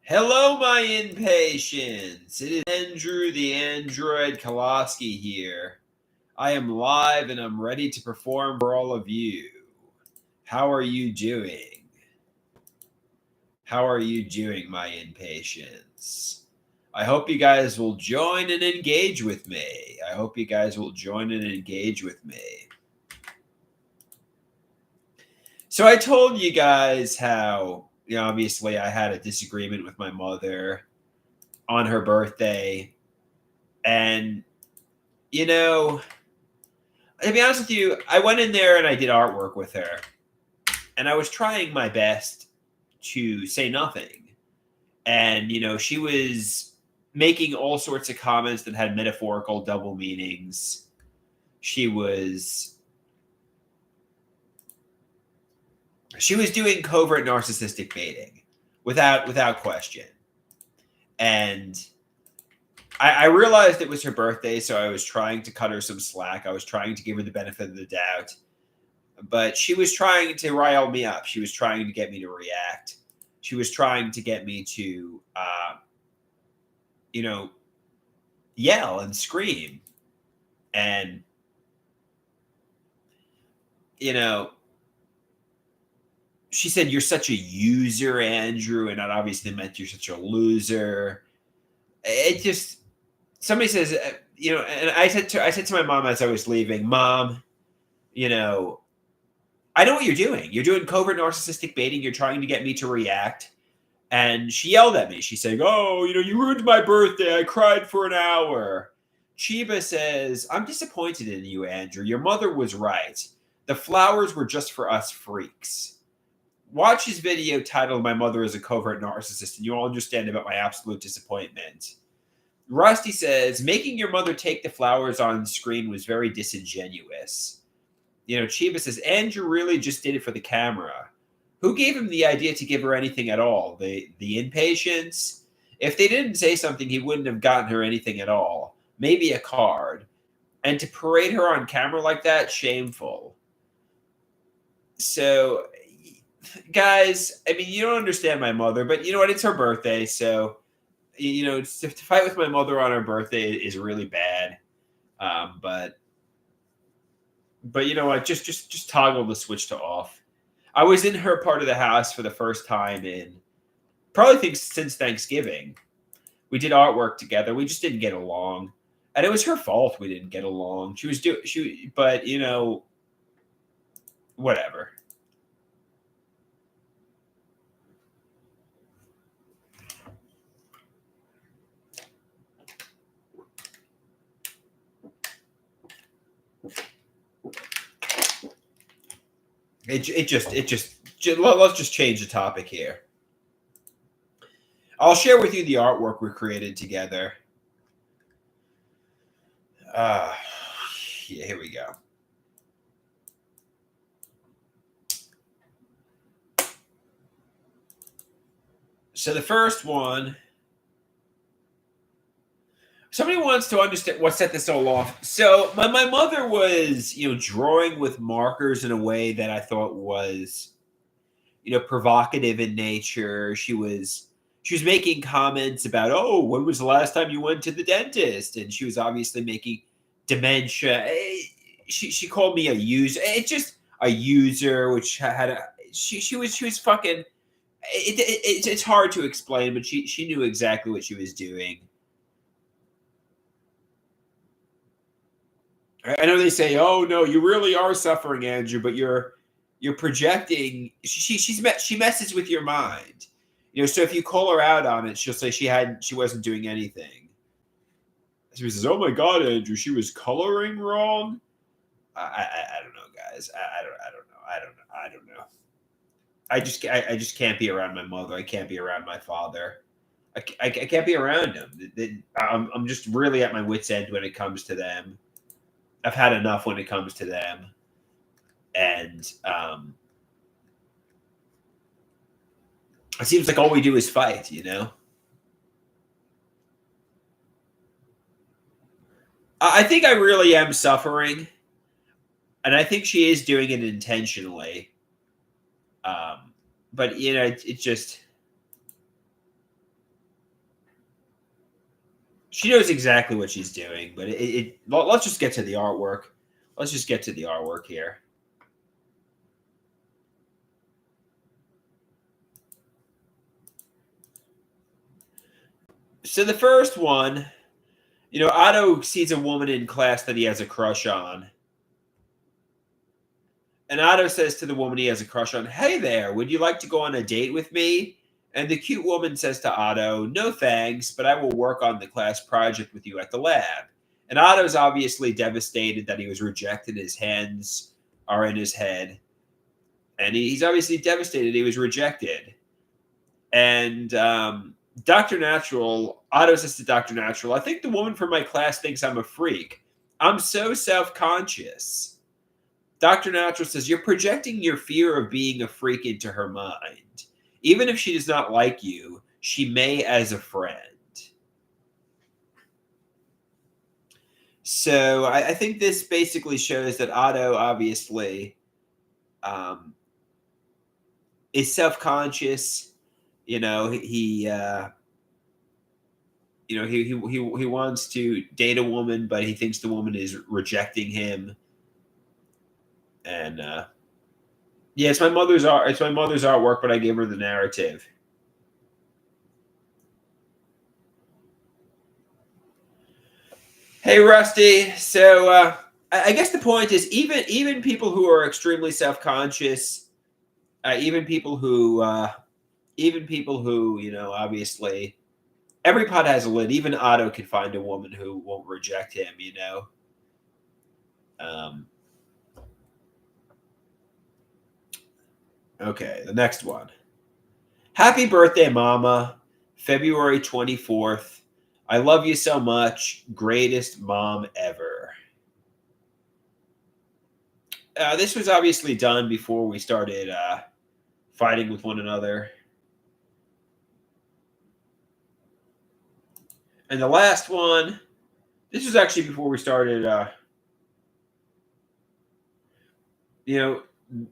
Hello, my impatience. It is Andrew the Android Koloski here. I am live and I'm ready to perform for all of you. How are you doing? How are you doing, my impatience? I hope you guys will join and engage with me. So I told you guys how, obviously I had a disagreement with my mother on her birthday. And, you know, to be honest with you, I went in there and I did artwork with her. And I was trying my best to say nothing. And, she was making all sorts of comments that had metaphorical double meanings. She was doing covert narcissistic baiting without question. And I realized it was her birthday, so I was trying to cut her some slack. I was trying to give her the benefit of the doubt. But she was trying to rile me up. She was trying to get me to react. She was trying to get me to, yell and scream. And, she said, "You're such a user, Andrew." And that obviously meant you're such a loser. It just, somebody says, and I said to my mom as I was leaving, "Mom, I know what you're doing. You're doing covert narcissistic baiting. You're trying to get me to react." And she yelled at me. She's saying, "Oh, you ruined my birthday. I cried for an hour." Chiba says, "I'm disappointed in you, Andrew. Your mother was right. The flowers were just for us freaks." Watch his video titled "My Mother is a Covert Narcissist," and you'll understand about my absolute disappointment. Rusty says, "Making your mother take the flowers on screen was very disingenuous." Chiba says, "Andrew really just did it for the camera. Who gave him the idea to give her anything at all? The impatience? If they didn't say something, he wouldn't have gotten her anything at all. Maybe a card. And to parade her on camera like that, shameful." So, guys, I mean, you don't understand my mother, but you know what? It's her birthday, so, to fight with my mother on her birthday is really bad. But you know what? Just toggle the switch to off. I was in her part of the house for the first time in probably since Thanksgiving. We did artwork together. We just didn't get along, and it was her fault we didn't get along. But whatever. Let's just change the topic here. I'll share with you the artwork we created together. Yeah, here we go. So the first one, somebody wants to understand what set this all off. So my mother was, drawing with markers in a way that I thought was, provocative in nature. She was making comments about, "Oh, when was the last time you went to the dentist?" And she was obviously making dementia. She called me a user. It's just a user, which had a she was fucking. It's hard to explain, but she knew exactly what she was doing. I know they say, "Oh no, you really are suffering, Andrew," but you're projecting. She messes with your mind. So if you call her out on it, she'll say she wasn't doing anything. She says, "Oh my God, Andrew, she was coloring wrong." I don't know, guys. I don't know. I just can't be around my mother. I can't be around my father. I can't be around them. I'm just really at my wit's end when it comes to them. I've had enough when it comes to them. And it seems like all we do is fight, I think I really am suffering, and I think she is doing it intentionally. But it just She knows exactly what she's doing, but let's just get to the artwork. Let's just get to the artwork here. So the first one, Otto sees a woman in class that he has a crush on. And Otto says to the woman he has a crush on, "Hey there, would you like to go on a date with me?" And the cute woman says to Otto, "No thanks, but I will work on the class project with you at the lab." And Otto's obviously devastated that he was rejected. His hands are in his head. And he's obviously devastated he was rejected. And Dr. Natural, Otto says to Dr. Natural, "I think the woman from my class thinks I'm a freak. I'm so self-conscious." Dr. Natural says, "You're projecting your fear of being a freak into her mind. Even if she does not like you, she may as a friend." So I think this basically shows that Otto obviously is self-conscious. He wants to date a woman, but he thinks the woman is rejecting him. And yeah, it's my mother's art. It's my mother's artwork, but I gave her the narrative. Hey, Rusty. So I guess the point is, even people who are extremely self-conscious, even people who obviously every pot has a lid. Even Otto can find a woman who won't reject him. Okay, the next one. Happy birthday, Mama. February 24th. I love you so much. Greatest mom ever. This was obviously done before we started fighting with one another. And the last one, this was actually before we started,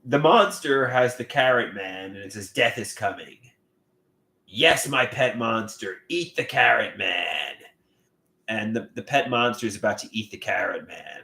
the monster has the carrot man, and it says, "Death is coming. Yes, my pet monster, eat the carrot man." And the pet monster is about to eat the carrot man.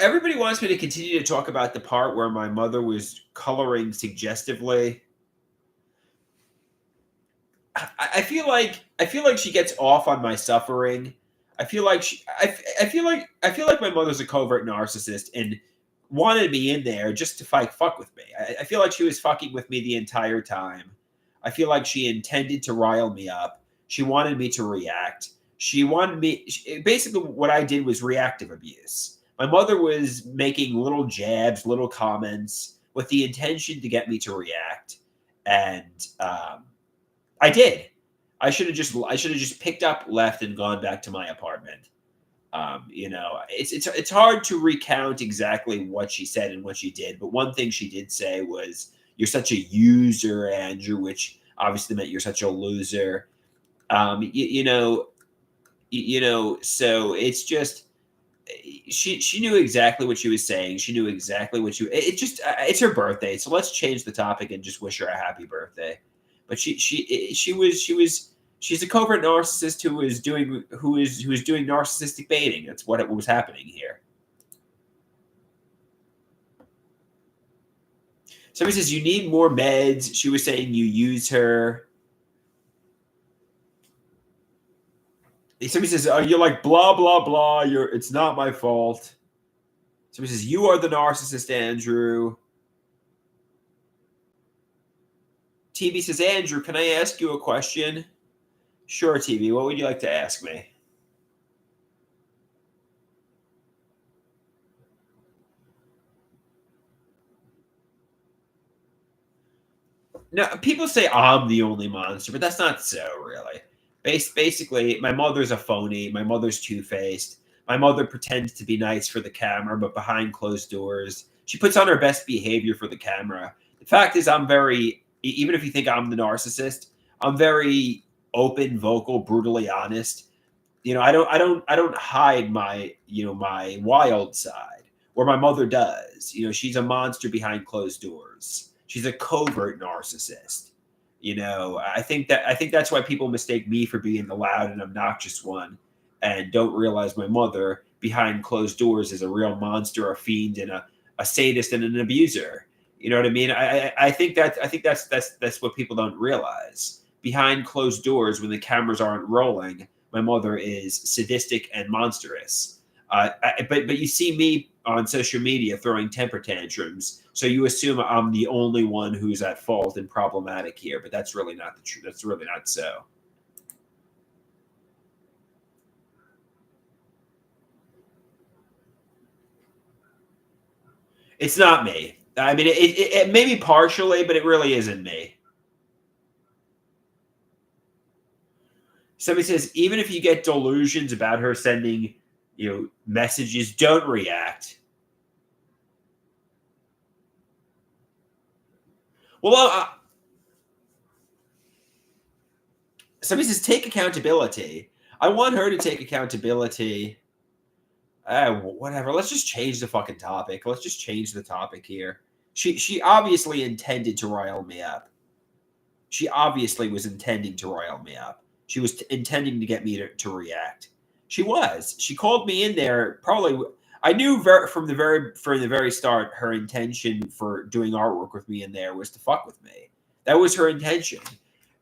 Everybody wants me to continue to talk about the part where my mother was coloring suggestively. I feel like she gets off on my suffering. I feel like I feel like my mother's a covert narcissist and wanted me in there just to fuck with me. I feel like she was fucking with me the entire time. I feel like she intended to rile me up. She wanted me to react. Basically what I did was reactive abuse. My mother was making little jabs, little comments with the intention to get me to react, and I did. I should have just picked up, left, and gone back to my apartment. It's hard to recount exactly what she said and what she did, but one thing she did say was, "You're such a user, Andrew," which obviously meant you're such a loser. So it's just she knew exactly what she was saying. She knew exactly what it's her birthday, so let's change the topic and just wish her a happy birthday. But she's a covert narcissist who is doing narcissistic baiting. That's what was happening here. Somebody says you need more meds. She was saying you use her. Somebody says, "Oh, you're like blah blah blah. It's not my fault." Somebody says you are the narcissist, Andrew. TV says, "Andrew, can I ask you a question?" Sure, TV. What would you like to ask me? No, people say I'm the only monster, but that's not so, really. Basically, my mother's a phony. My mother's two-faced. My mother pretends to be nice for the camera, but behind closed doors, she puts on her best behavior for the camera. The fact is, even if you think I'm the narcissist, I'm very open, vocal, brutally honest. I don't hide my, my wild side, or my mother does. She's a monster behind closed doors. She's a covert narcissist. I think that's why people mistake me for being the loud and obnoxious one, and don't realize my mother behind closed doors is a real monster, a fiend, and a sadist and an abuser. You know what I mean? I think that's what people don't realize. Behind closed doors, when the cameras aren't rolling, my mother is sadistic and monstrous. But you see me on social media throwing temper tantrums, so you assume I'm the only one who's at fault and problematic here. But that's really not the truth. That's really not so. It's not me. I mean, it may be partially, but it really isn't me. Somebody says even if you get delusions about her sending, messages, don't react. Well, somebody says take accountability. I want her to take accountability. Whatever. Let's just change the fucking topic. Let's just change the topic here. She obviously intended to rile me up. She obviously was intending to rile me up. She was intending to get me to react. She was. She called me in there. Probably, I knew from the very start her intention for doing artwork with me in there was to fuck with me. That was her intention.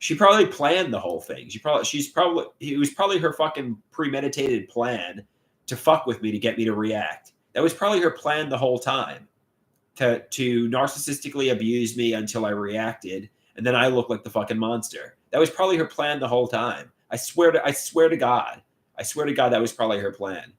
She probably planned the whole thing. It was probably her fucking premeditated plan to fuck with me to get me to react. That was probably her plan the whole time. To narcissistically abuse me until I reacted, and then I look like the fucking monster. That was probably her plan the whole time. I swear to God. I swear to God that was probably her plan.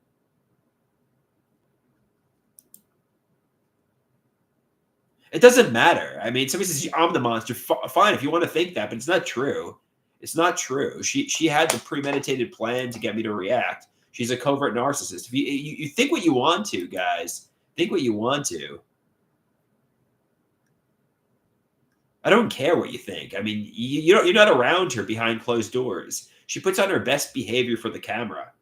It doesn't matter. I mean, somebody says I'm the monster. Fine if you want to think that, but it's not true. It's not true. She had the premeditated plan to get me to react. She's a covert narcissist. If you think what you want to, guys, think what you want to. I don't care what you think. I mean, you're not around her behind closed doors. She puts on her best behavior for the camera.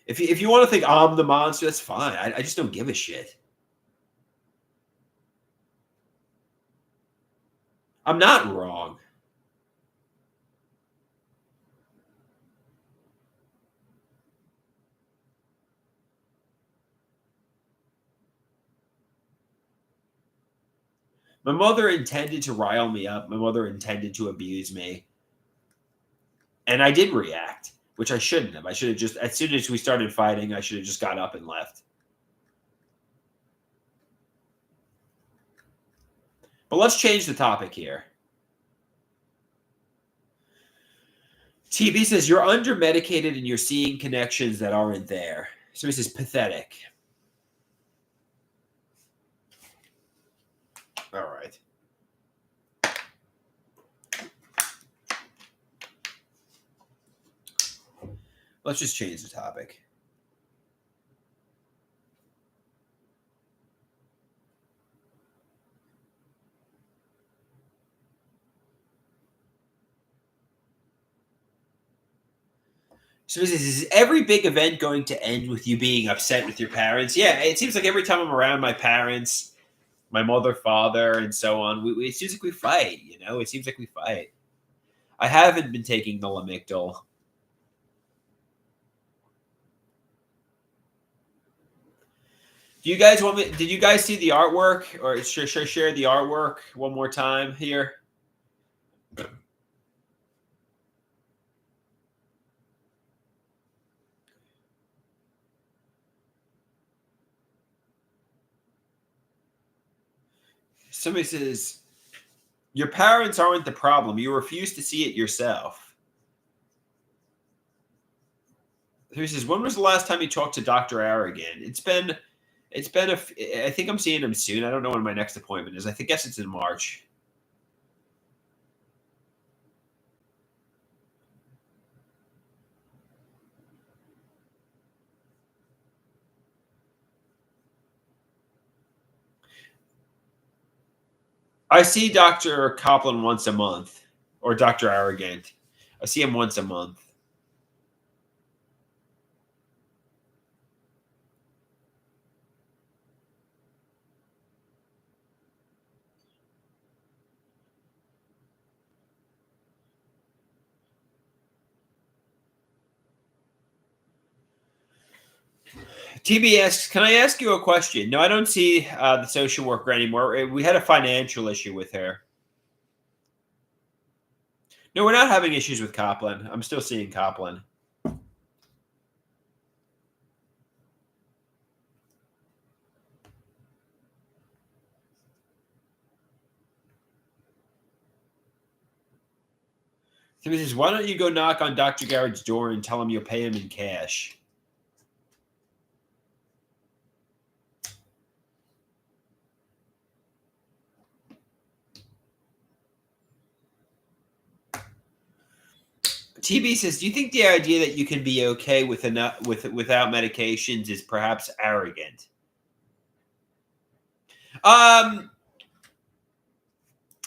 If you want to think I'm the monster, that's fine. I just don't give a shit. I'm not wrong. My mother intended to rile me up. My mother intended to abuse me. And I did react, which I shouldn't have. I should have just, as soon as we started fighting, I should have just got up and left. But let's change the topic here. TV says you're under medicated and you're seeing connections that aren't there. So he says pathetic. All right. Let's just change the topic. So is every big event going to end with you being upset with your parents? Yeah, it seems like every time I'm around my parents, my mother, father, and so on, it seems like we fight. It seems like we fight. I haven't been taking the Lamictal. Do you guys want me? Did you guys see the artwork, or should I share the artwork one more time here? Somebody says your parents aren't the problem. You refuse to see it yourself. He says, when was the last time you talked to Dr. Aragon? It's been I think I'm seeing him soon. I don't know when my next appointment is. Guess it's in March. I see Dr. Copland once a month, or Dr. Arrogant. I see him once a month. TBS, can I ask you a question? No, I don't see the social worker anymore. We had a financial issue with her. No, we're not having issues with Copland. I'm still seeing Copland. So he says, why don't you go knock on Dr. Garrett's door and tell him you'll pay him in cash? TB says, do you think the idea that you can be okay without medications is perhaps arrogant? Um,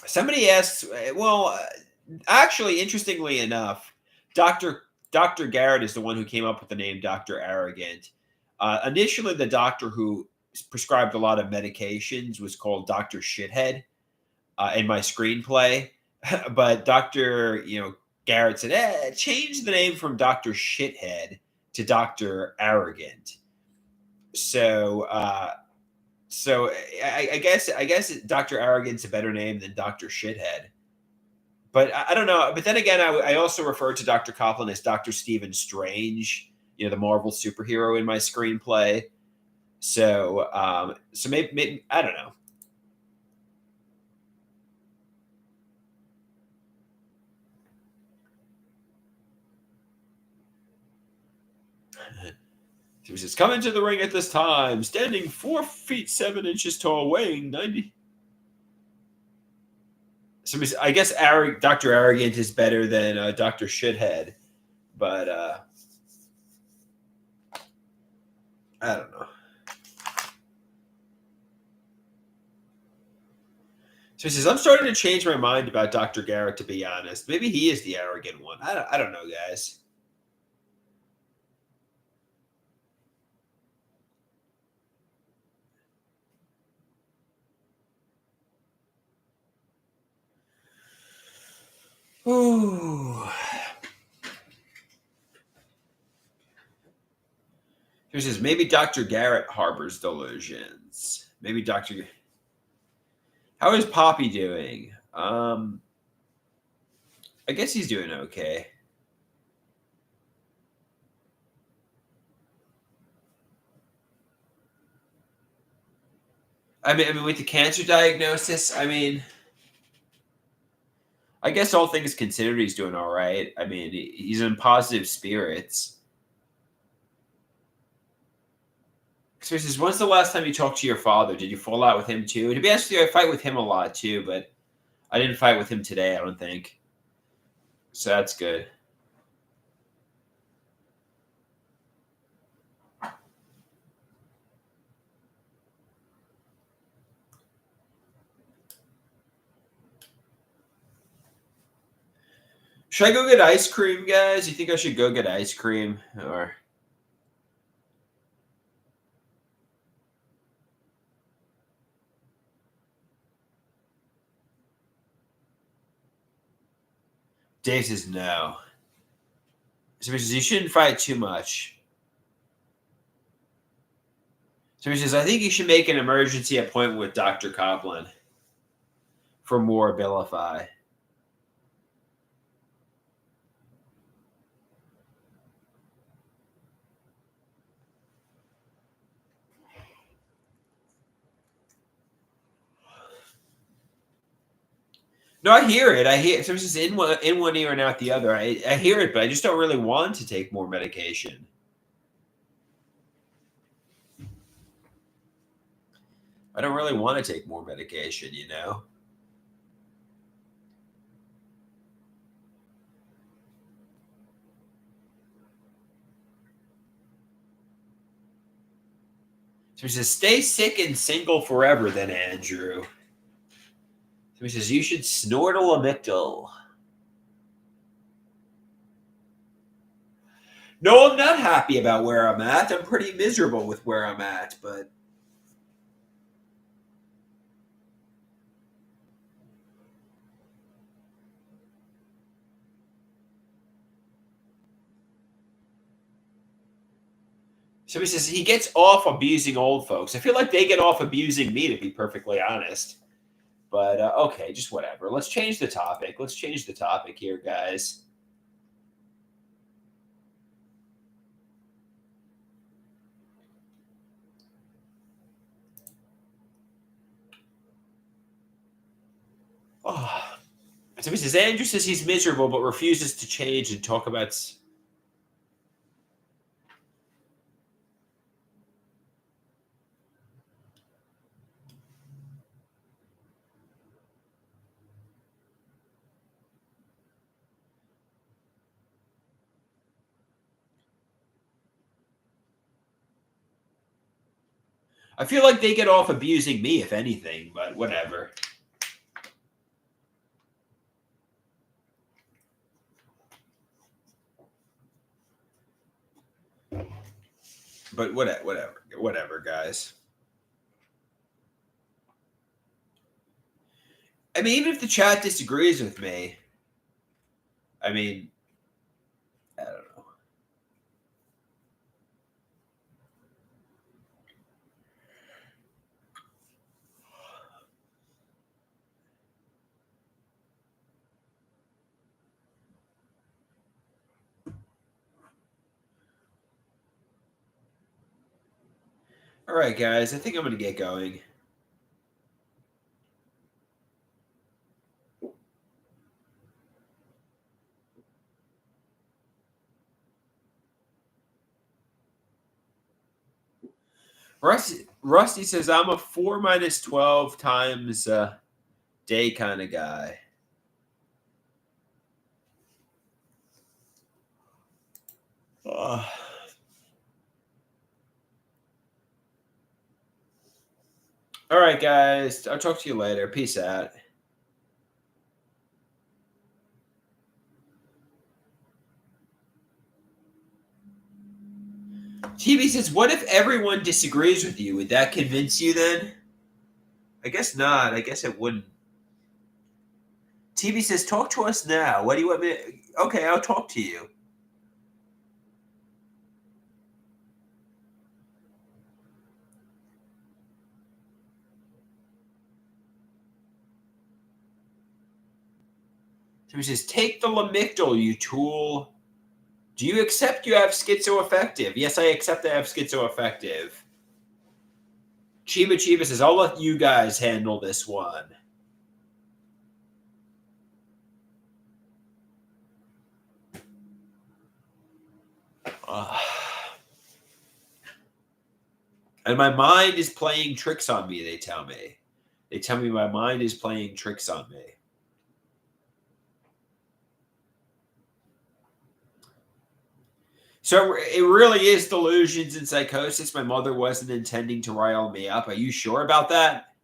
Somebody asks, actually, interestingly enough, Dr. Garrett is the one who came up with the name Dr. Arrogant. Initially, the doctor who prescribed a lot of medications was called Dr. Shithead in my screenplay, but Dr. Garrett said, change the name from Dr. Shithead to Dr. Arrogant. So I guess Dr. Arrogant's a better name than Dr. Shithead. But I don't know. But then again, I also refer to Dr. Copland as Dr. Stephen Strange, the Marvel superhero in my screenplay. So maybe I don't know. He was just coming to the ring at this time, standing 4 feet 7 inches tall, weighing 90. So I guess Dr. Arrogant is better than Dr. Shithead, but I don't know. So he says, I'm starting to change my mind about Dr. Garrett, to be honest. Maybe he is the arrogant one. I don't know, guys. Ooh. He says, maybe Dr. Garrett harbors delusions. Maybe Dr. How is Poppy doing? I guess he's doing okay. I mean, with the cancer diagnosis, I guess all things considered, he's doing all right. I mean, he's in positive spirits. So he says, when's the last time you talked to your father? Did you fall out with him too? To be honest with you, I fight with him a lot too, but I didn't fight with him today, I don't think. So that's good. Should I go get ice cream, guys? You think I should go get ice cream? Or Dave says no. So he says, you shouldn't fight too much. So he says, I think you should make an emergency appointment with Dr. Copland for more Abilify. No, I hear it. I hear so it's just in one ear and out the other. I hear it, but I just don't really want to take more medication. I don't really want to take more medication. So he says, stay sick and single forever, then, Andrew. Somebody says, you should snort a Lamictal. No, I'm not happy about where I'm at. I'm pretty miserable with where I'm at, but somebody says he gets off abusing old folks. I feel like they get off abusing me, to be perfectly honest. But okay, just whatever. Let's change the topic. Let's change the topic here, guys. Oh. Somebody says Andrew says he's miserable but refuses to change and talk about. I feel like they get off abusing me, if anything, but whatever. But whatever, guys. I mean, even if the chat disagrees with me, I mean, I don't know. All right, guys, I think I'm going to get going. Rusty says I'm a 4 minus 12 times day kind of guy. All right, guys. I'll talk to you later. Peace out. TV says, what if everyone disagrees with you? Would that convince you then? I guess not. I guess it wouldn't. TV says, talk to us now. What do you want me to... Okay, I'll talk to you. TV says, take the Lamictal, you tool. Do you accept you have schizoaffective? Yes, I accept I have schizoaffective. Chiba says, I'll let you guys handle this one. And my mind is playing tricks on me, they tell me. They tell me my mind is playing tricks on me. So it really is delusions and psychosis. My mother wasn't intending to rile me up. Are you sure about that?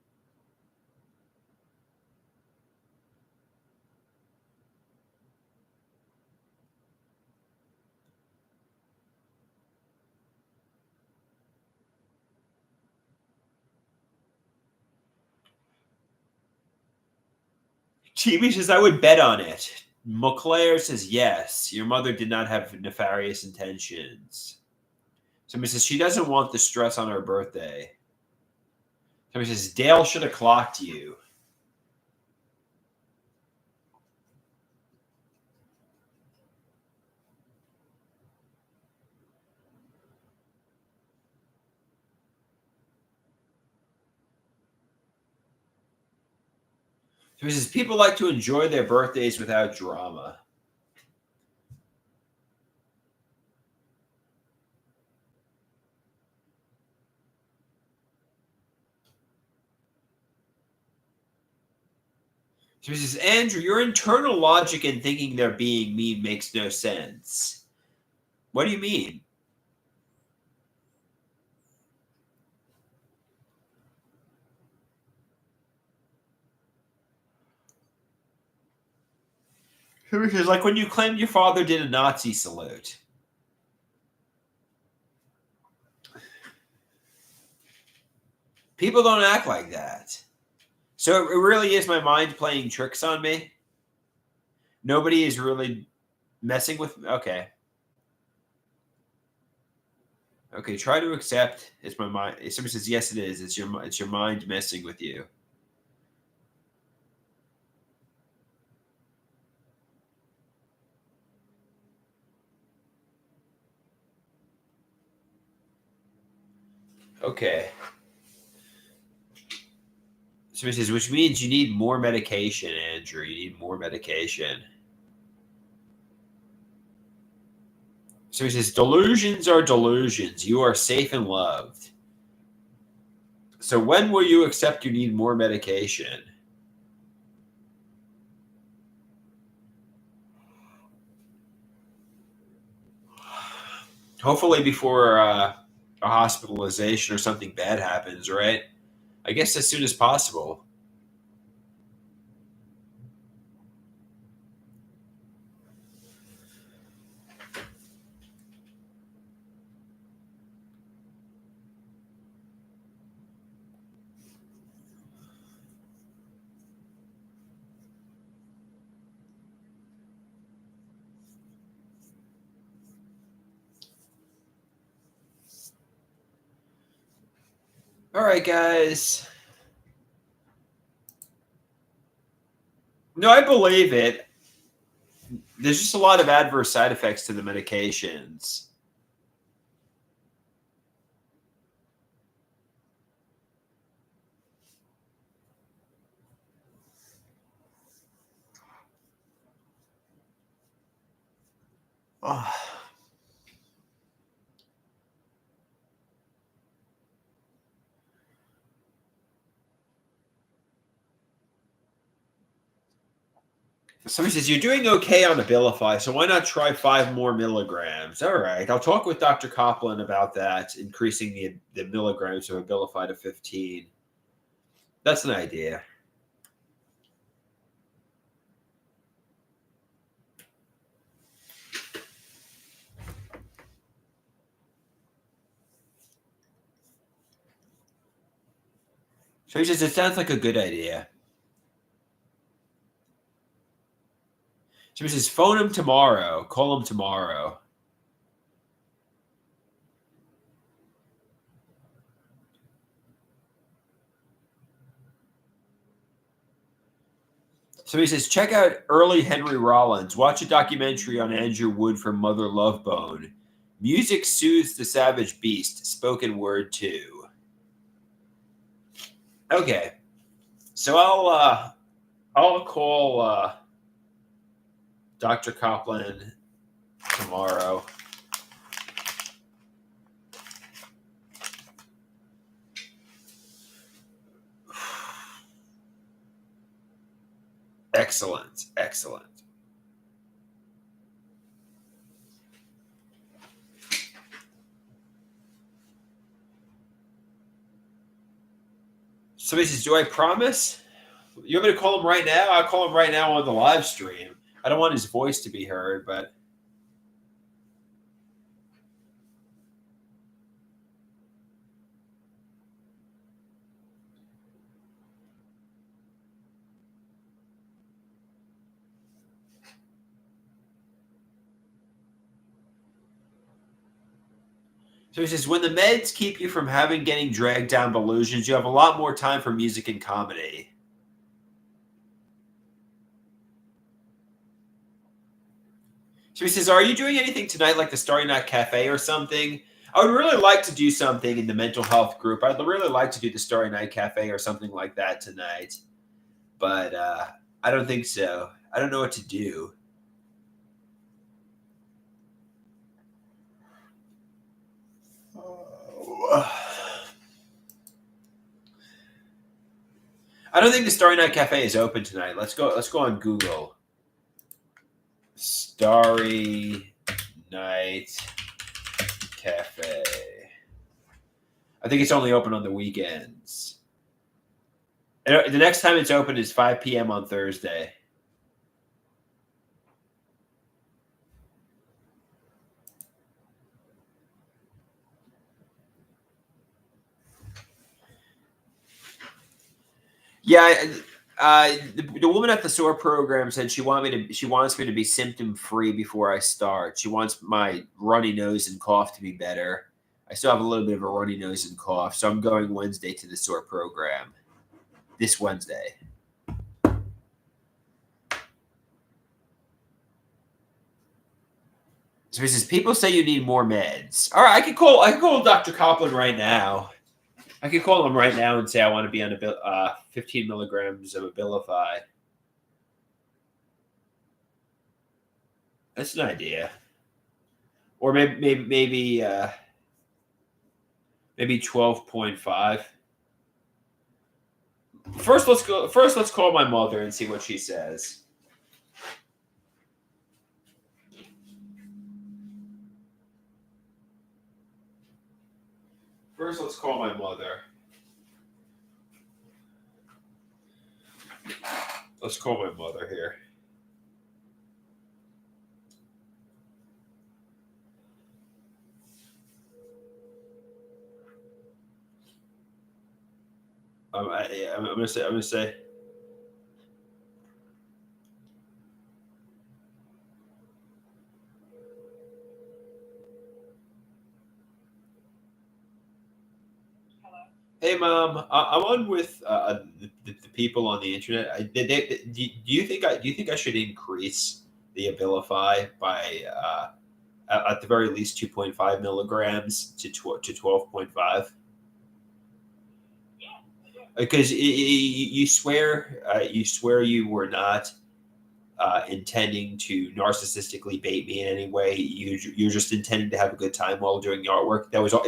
Chibi says, I would bet on it. Moclair says, yes. Your mother did not have nefarious intentions. Somebody says, she doesn't want the stress on her birthday. Somebody says, Dale should have clocked you. Somebody says, people like to enjoy their birthdays without drama. So he says, Andrew, your internal logic in thinking they're being mean makes no sense. What do you mean? It's like when you claimed your father did a Nazi salute. People don't act like that. So it really is my mind playing tricks on me. Nobody is really messing with me. Okay. Okay, try to accept. It's my mind. If somebody says yes, it is. It's your mind messing with you. Okay. Somebody says, which means you need more medication, Andrew. You need more medication. Somebody says, delusions are delusions. You are safe and loved. So when will you accept you need more medication? Hopefully before a hospitalization or something bad happens, right? I guess as soon as possible. All right, guys. No, I believe it. There's just a lot of adverse side effects to the medications. Oh. Somebody says, you're doing okay on Abilify, so why not try 5 more milligrams? All right. I'll talk with Dr. Copland about that, increasing the milligrams of Abilify to 15. That's an idea. So he says, it sounds like a good idea. So he says, phone him tomorrow. Call him tomorrow. So he says, check out early Henry Rollins. Watch a documentary on Andrew Wood from Mother Love Bone. Music soothes the savage beast. Spoken word too. Okay. So I'll call Dr. Copland tomorrow. Excellent. Excellent. Somebody says, do I promise? You want me to call him right now? I'll call him right now on the live stream. I don't want his voice to be heard, but so he says, when the meds keep you from getting dragged down delusions, you have a lot more time for music and comedy. So he says, are you doing anything tonight like the Starry Night Cafe or something? I would really like to do something in the mental health group. I'd really like to do the Starry Night Cafe or something like that tonight. But I don't think so. I don't know what to do. I don't think the Starry Night Cafe is open tonight. Let's go on Google. Starry Night Cafe. I think it's only open on the weekends. And the next time it's open is 5 p.m. on Thursday. Yeah, the woman at the SOAR program said she wants me to be symptom free before I start. She wants my runny nose and cough to be better. I still have a little bit of a runny nose and cough, so I'm going Wednesday to the SOAR program. This Wednesday. So he says, people say you need more meds. All right, I can call Dr. Copland right now. I can call him right now and say I want to be on 15 milligrams of Abilify. That's an idea. Or maybe 12.5. First, let's call my mother and see what she says. First, let's call my mother. Let's call my mother here. I'm gonna say. Hey, Mom. I'm on with the people on the internet. Do you think I should increase the Abilify by at the very least 2.5 milligrams to 12.5? Because you swear you were not intending to narcissistically bait me in any way. You're just intending to have a good time while doing the artwork. That was all.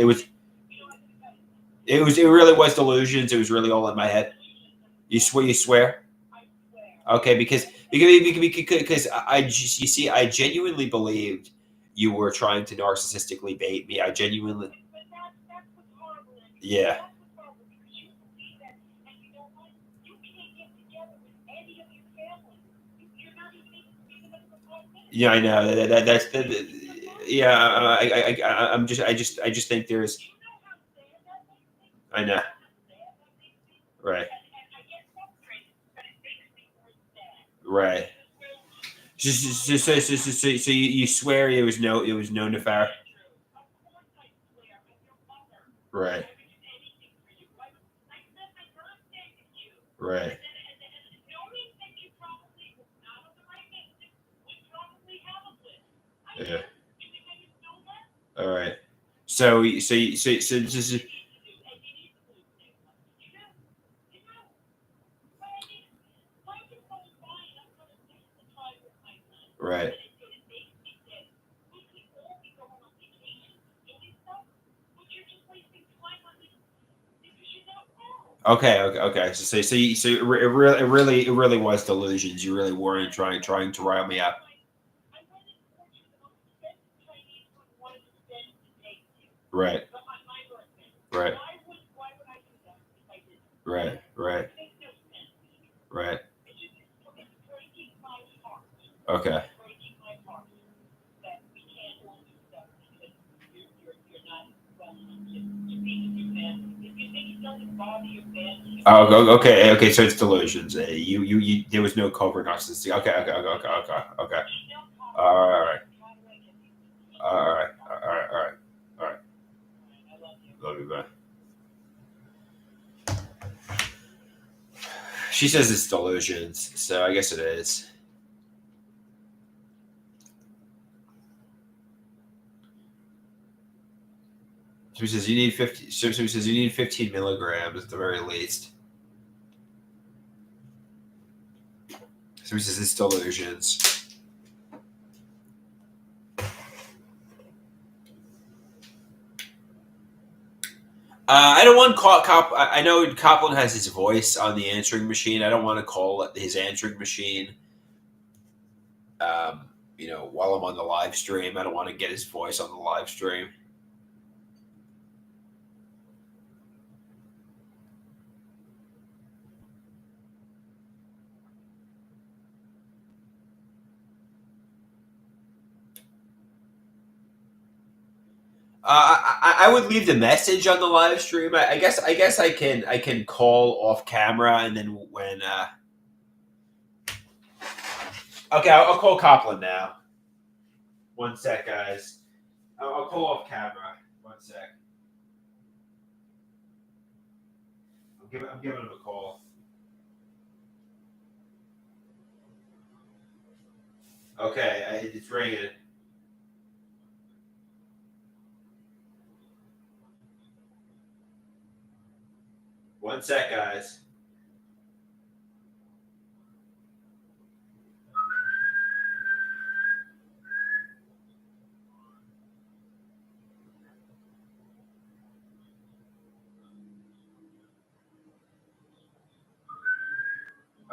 It really was delusions. It was really all in my head. You swear. You swear. Okay, because you see, I genuinely believed you were trying to narcissistically bait me. I genuinely. Yeah. Yeah, I know that's yeah. I just think there's. I know. Right. Right. So you swear it was no nefar. Right. Right. Yeah. All right. So right. Okay. It really was delusions. You really weren't trying to rile me up. Right. Right. Right. Right. Right. Okay. Okay. So it's delusions. You. There was no covert narcissistic. Okay. All right. All right. All right. All right. All right. Love you, man. She says it's delusions, so I guess it is. She says you need 50. She says you need 15 milligrams at the very least. So he says it's delusions. I don't want I know Copland has his voice on the answering machine. I don't want to call his answering machine. While I'm on the live stream, I don't want to get his voice on the live stream. I would leave the message on the live stream. I guess I can call off camera, and then when okay, I'll call Copland now. One sec, guys. I'll call off camera. One sec. I'm giving him a call. Okay, it's ringing. One sec, guys.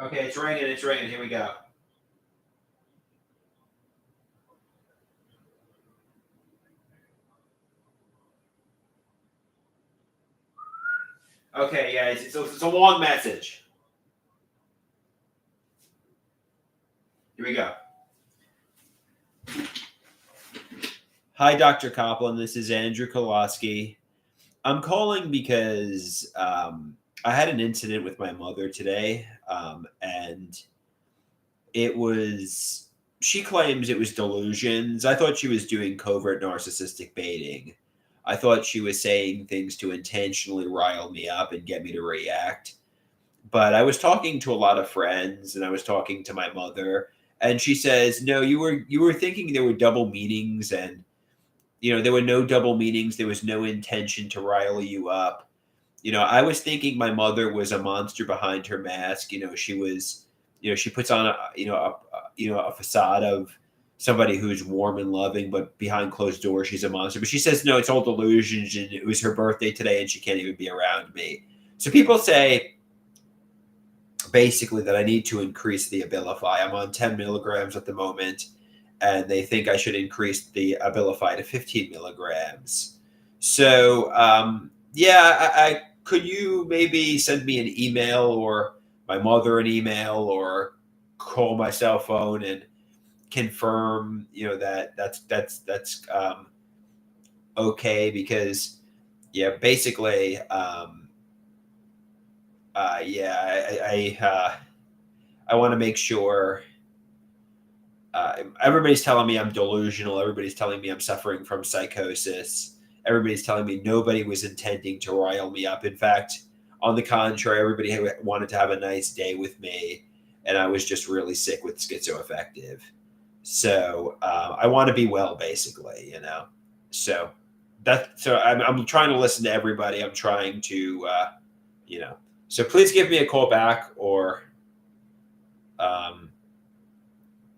Okay, it's ringing. It's ringing. Here we go. Okay, yeah, it's a long message. Here we go. Hi, Dr. Copland. This is Andrew Koloski. I'm calling because I had an incident with my mother today, and she claims it was delusions. I thought she was doing covert narcissistic baiting. I thought she was saying things to intentionally rile me up and get me to react. But I was talking to a lot of friends, and I was talking to my mother, and she says, "No, you were thinking there were double meanings, and there were no double meanings. There was no intention to rile you up. I was thinking my mother was a monster behind her mask. She was, she puts on a facade of somebody who's warm and loving, but behind closed doors, she's a monster." But she says, no, it's all delusions, and it was her birthday today, and she can't even be around me. So people say basically that I need to increase the Abilify. I'm on 10 milligrams at the moment, and they think I should increase the Abilify to 15 milligrams. So, yeah, I could you maybe send me an email, or my mother an email, or call my cell phone and confirm, that's okay? Because, yeah, basically, yeah, I want to make sure. Everybody's telling me I'm delusional. Everybody's telling me I'm suffering from psychosis. Everybody's telling me nobody was intending to rile me up. In fact, on the contrary, everybody wanted to have a nice day with me, and I was just really sick with schizoaffective. So I want to be well, basically. So I'm trying to listen to everybody. I'm trying to, you know. So please give me a call back, or um,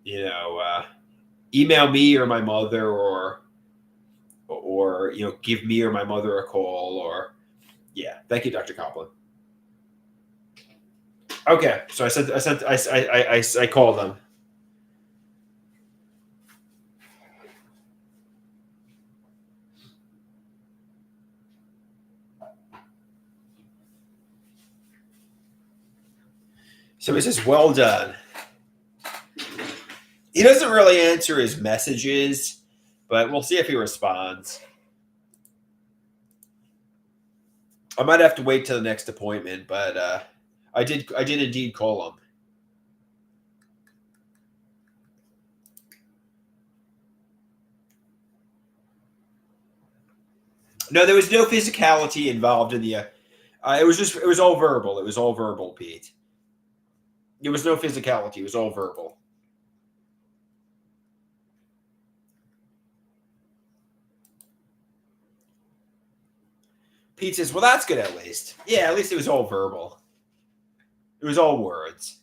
email me or my mother, or give me or my mother a call, or yeah. Thank you, Dr. Copland. Okay, so I called them. So he says, "Well done." He doesn't really answer his messages, but we'll see if he responds. I might have to wait till the next appointment, but I did indeed call him. No, there was no physicality involved in the. It was all verbal. It was all verbal, Pete. There was no physicality. It was all verbal. Pete says, "Well, that's good at least." Yeah, at least it was all verbal. It was all words.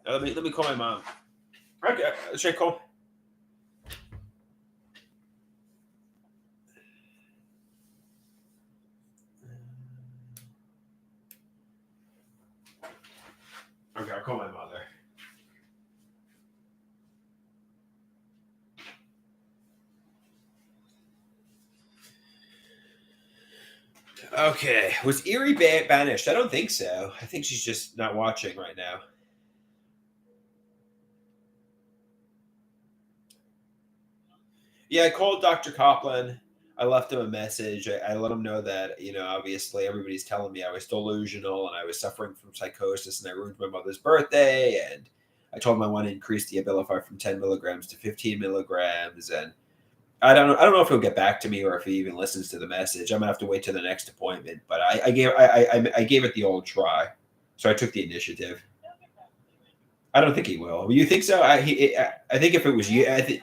Let me call my mom. Okay, should I call? Okay, I'll call my mother. Okay. Was Erie banished? I don't think so. I think she's just not watching right now. Yeah, I called Dr. Copland. I left him a message. I let him know that, obviously everybody's telling me I was delusional and I was suffering from psychosis and I ruined my mother's birthday. And I told him I want to increase the Abilify from 10 milligrams to 15 milligrams. And I don't know if he'll get back to me or if he even listens to the message. I'm gonna have to wait till the next appointment. But I gave it the old try, so I took the initiative. I don't think he will. You think so? I think if it was you, I think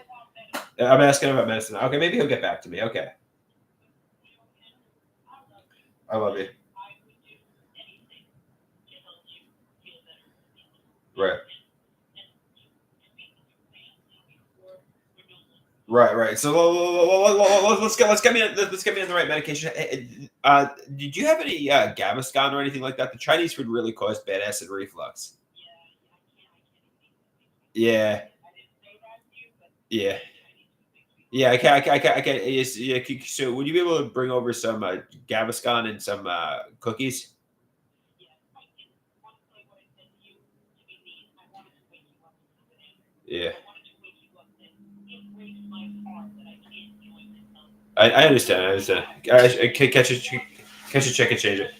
I'm asking about medicine. Okay, maybe he'll get back to me. Okay, I love you. Right, right. So let's get me on the right medication. Did you have any Gaviscon or anything like that? The Chinese food really caused bad acid reflux. Yeah, yeah. Yeah, I can. Yes, yeah. So, would you be able to bring over some Gaviscon and some cookies? Yeah, I understand. I understand. I can catch a check and change it.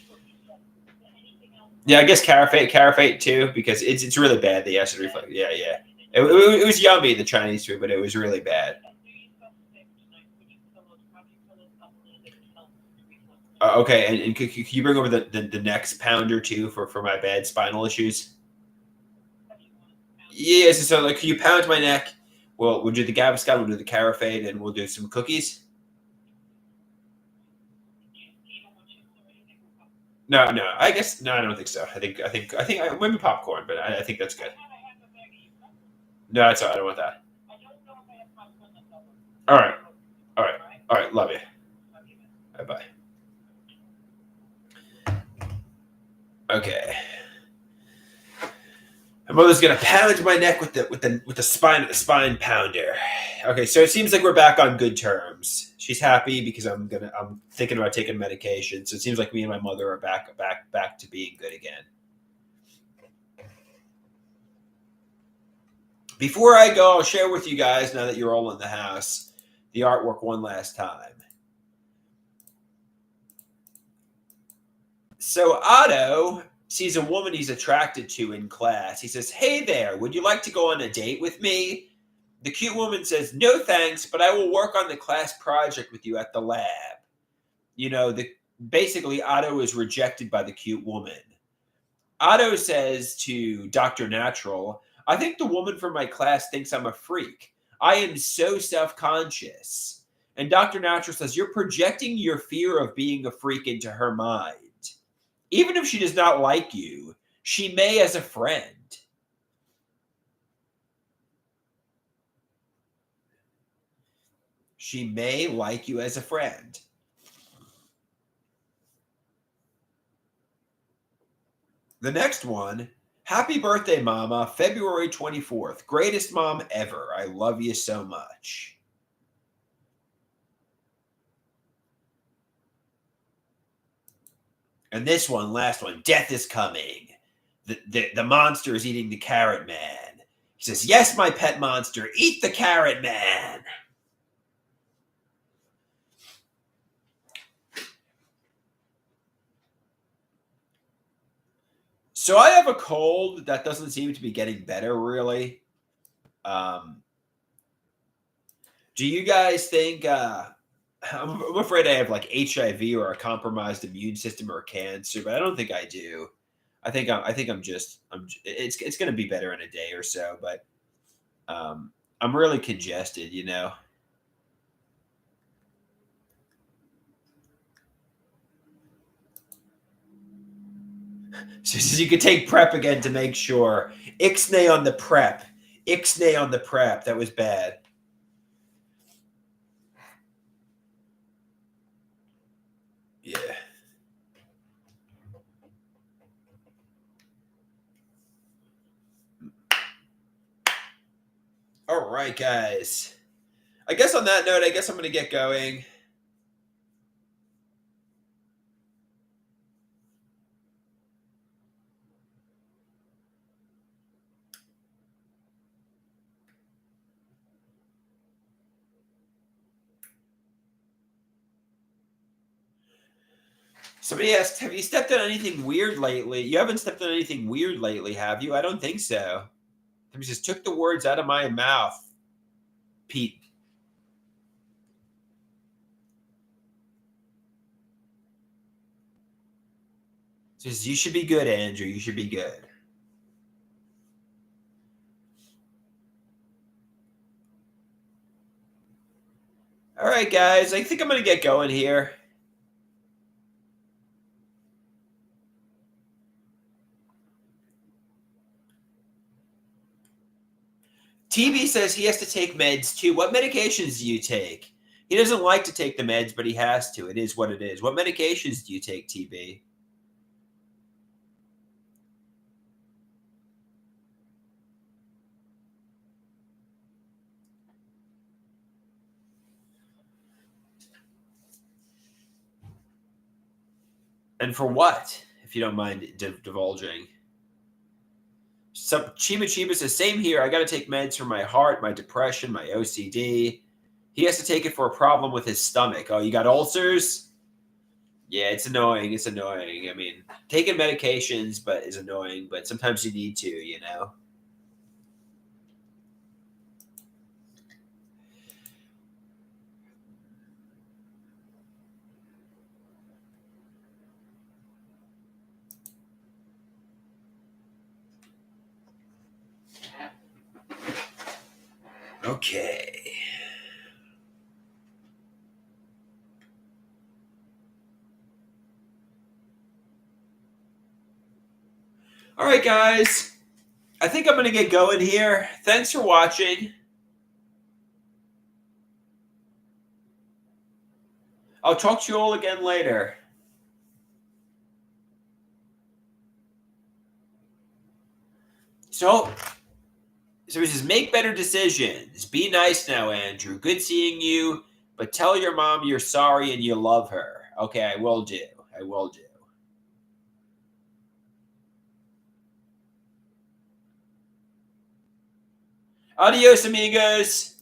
Yeah, I guess Carafate too, because it's really bad. The acid reflux. Yeah, yeah. It was yummy, the Chinese food, but it was really bad. Okay, and could you bring over the next pounder too for my bad spinal issues? Yes. So, like, can you pound my neck? Well, we'll do the Gaviscon, we'll do the Carafate, and we'll do some cookies. No, no. I guess no. I don't think so. I think maybe popcorn, but I think that's good. No, it's all right. I don't want that. All right, all right, all right. Love you. Bye bye. Okay. My mother's gonna pound my neck with the spine pounder. Okay, so it seems like we're back on good terms. She's happy because I'm thinking about taking medication. So it seems like me and my mother are back to being good again. Before I go, I'll share with you guys, now that you're all in the house, the artwork one last time. So Otto sees a woman he's attracted to in class. He says, "Hey there, would you like to go on a date with me?" The cute woman says, "No thanks, but I will work on the class project with you at the lab." Basically Otto is rejected by the cute woman. Otto says to Dr. Natural, "I think the woman from my class thinks I'm a freak. I am so self conscious." And Dr. Natural says, "You're projecting your fear of being a freak into her mind. Even if she does not like you, she may as a friend." She may like you as a friend. The next one, "Happy birthday, Mama, February 24th. Greatest mom ever. I love you so much." And this one, last one, "Death is coming. The monster is eating the carrot man." He says, "Yes, my pet monster, eat the carrot man." So I have a cold that doesn't seem to be getting better, really. Um, do you guys think I'm afraid I have like HIV or a compromised immune system or cancer, but I don't think I do. I think I'm just it's going to be better in a day or so, but I'm really congested. So you could take prep again to make sure. Ixnay on the prep. Ixnay on the prep. That was bad. Yeah. All right, guys. I guess on that note, I guess I'm going to get going. Somebody asked, have you stepped on anything weird lately? You haven't stepped on anything weird lately, have you? I don't think so. Somebody just took the words out of my mouth, Pete. Says, you should be good, Andrew. You should be good. All right, guys. I think I'm going to get going here. TB says he has to take meds too. What medications do you take? He doesn't like to take the meds, but he has to. It is what it is. What medications do you take, TB? And for what, if you don't mind divulging? Chiba says, same here. I got to take meds for my heart, my depression, my OCD. He has to take it for a problem with his stomach. Oh, you got ulcers? Yeah, it's annoying. It's annoying. I mean, taking medications but is annoying, but sometimes you need to, you know? Okay. All right, guys. I think I'm going to get going here. Thanks for watching. I'll talk to you all again later. So he says, make better decisions. Be nice now, Andrew. Good seeing you, but tell your mom you're sorry and you love her. Okay, I will do. I will do. Adios, amigos.